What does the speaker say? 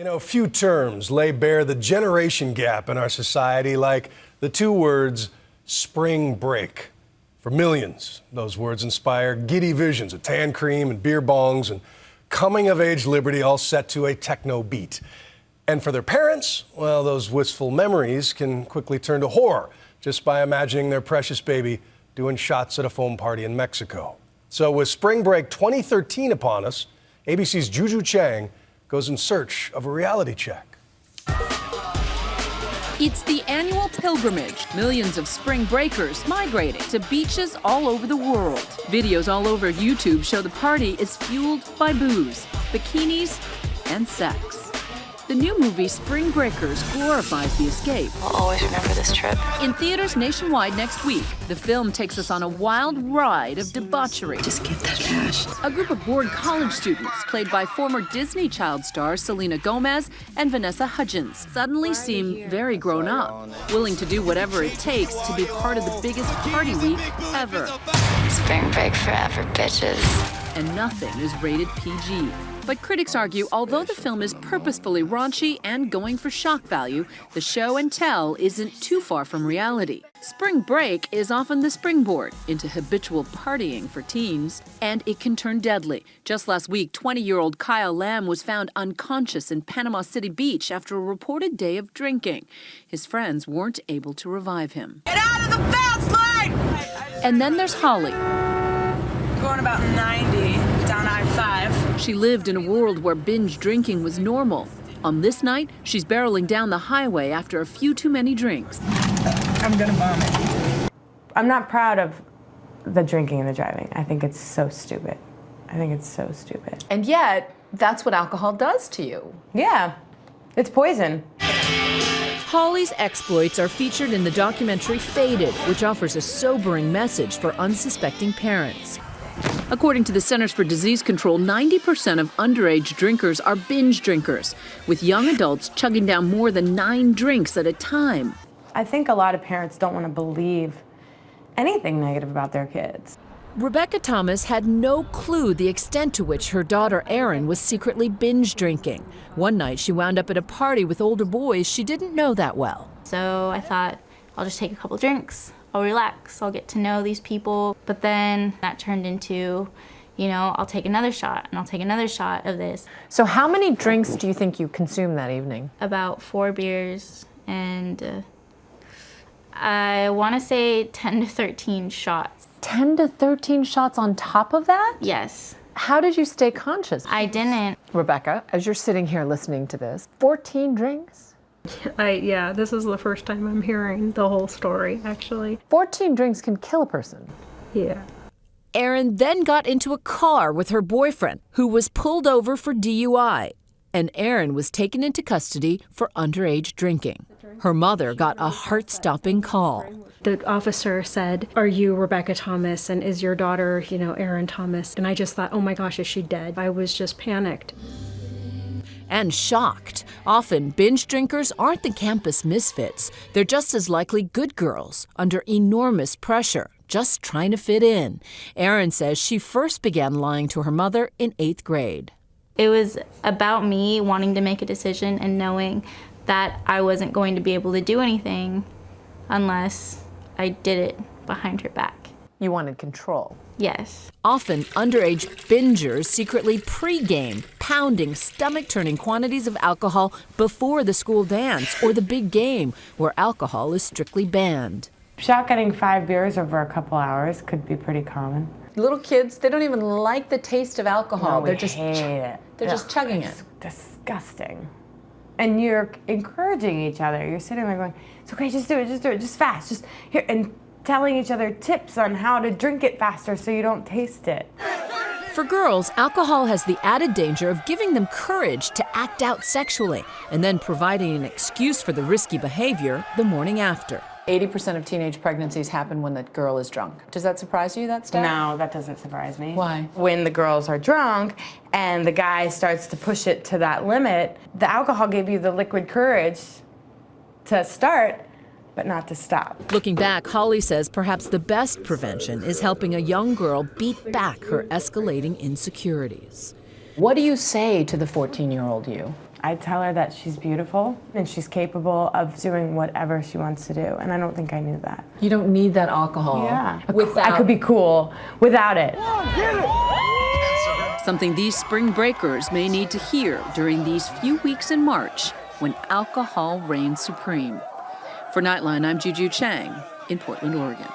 You know, few terms lay bare the generation gap in our society like the two words spring break. For millions, those words inspire giddy visions of tan cream and beer bongs and coming-of-age liberty all set to a techno beat. And for their parents, well, those wistful memories can quickly turn to horror just by imagining their precious baby doing shots at a foam party in Mexico. So with Spring Break 2013 upon us, ABC's Juju Chang goes in search of a reality check. It's the annual pilgrimage. Millions of spring breakers migrating to beaches all over the world. Videos all over YouTube show the party is fueled by booze, bikinis, and sex. The new movie Spring Breakers glorifies the escape. I'll always remember this trip. In theaters nationwide next week, the film takes us on a wild ride of debauchery. Just get that cash. A group of bored college students, played by former Disney child stars Selena Gomez and Vanessa Hudgens, suddenly seem very grown up, willing to do whatever it takes to be part of the biggest party week ever. Spring break forever, bitches. And nothing is rated PG. But critics argue, although the film is purposefully raunchy and going for shock value, the show and tell isn't too far from reality. Spring break is often the springboard into habitual partying for teens, and it can turn deadly. Just last week, 20-year-old Kyle Lamb was found unconscious in Panama City Beach after a reported day of drinking. His friends weren't able to revive him. Get out of the fast lane! And then there's Holly. Going about 90 down I-5. She lived in a world where binge drinking was normal. On this night, she's barreling down the highway after a few too many drinks. I'm gonna vomit. I'm not proud of the drinking and the driving. I think it's so stupid. I think it's so stupid. And yet, that's what alcohol does to you. Yeah, it's poison. Holly's exploits are featured in the documentary Faded, which offers a sobering message for unsuspecting parents. According to the Centers for Disease Control, 90% of underage drinkers are binge drinkers, with young adults chugging down more than 9 drinks at a time. I think a lot of parents don't want to believe anything negative about their kids. Rebecca Thomas had no clue the extent to which her daughter Erin was secretly binge drinking. One night she wound up at a party with older boys she didn't know that well. So I thought, I'll just take a couple drinks. I'll relax, I'll get to know these people. But then that turned into, I'll take another shot and I'll take another shot of this. So how many drinks do you think you consumed that evening? About 4 beers and I want to say 10 to 13 shots. 10 to 13 shots on top of that? Yes. How did you stay conscious? I didn't. Rebecca, as you're sitting here listening to this, 14 drinks? Yeah, this is the first time I'm hearing the whole story, actually. 14 drinks can kill a person. Yeah. Erin then got into a car with her boyfriend, who was pulled over for DUI, and Erin was taken into custody for underage drinking. Her mother got a heart-stopping call. The officer said, "Are you Rebecca Thomas, and is your daughter, Erin Thomas?" And I just thought, oh my gosh, is she dead? I was just panicked. And shocked. Often, binge drinkers aren't the campus misfits. They're just as likely good girls, under enormous pressure, just trying to fit in. Erin says she first began lying to her mother in 8th grade. It was about me wanting to make a decision and knowing that I wasn't going to be able to do anything unless I did it behind her back. You wanted control. Yes. Often, underage bingers secretly pre-game, pounding stomach-turning quantities of alcohol before the school dance or the big game, where alcohol is strictly banned. Shotgunning 5 beers over a couple hours could be pretty common. Little kids, they don't even like the taste of alcohol. No, They're just hate it. They're just chugging it. Disgusting. And you're encouraging each other. You're sitting there going, it's okay, just do it, just fast, just here, and telling each other tips on how to drink it faster so you don't taste it. For girls, alcohol has the added danger of giving them courage to act out sexually and then providing an excuse for the risky behavior the morning after. 80% of teenage pregnancies happen when the girl is drunk. Does that surprise you, that stat? No, that doesn't surprise me. Why? When the girls are drunk and the guy starts to push it to that limit, the alcohol gave you the liquid courage to start, but not to stop. Looking back, Holly says perhaps the best prevention is helping a young girl beat back her escalating insecurities. What do you say to the 14-year-old you? I tell her that she's beautiful and she's capable of doing whatever she wants to do, and I don't think I knew that. You don't need that alcohol. Yeah. Without... I could be cool without it. Something these spring breakers may need to hear during these few weeks in March when alcohol reigns supreme. For Nightline, I'm Juju Chang in Portland, Oregon.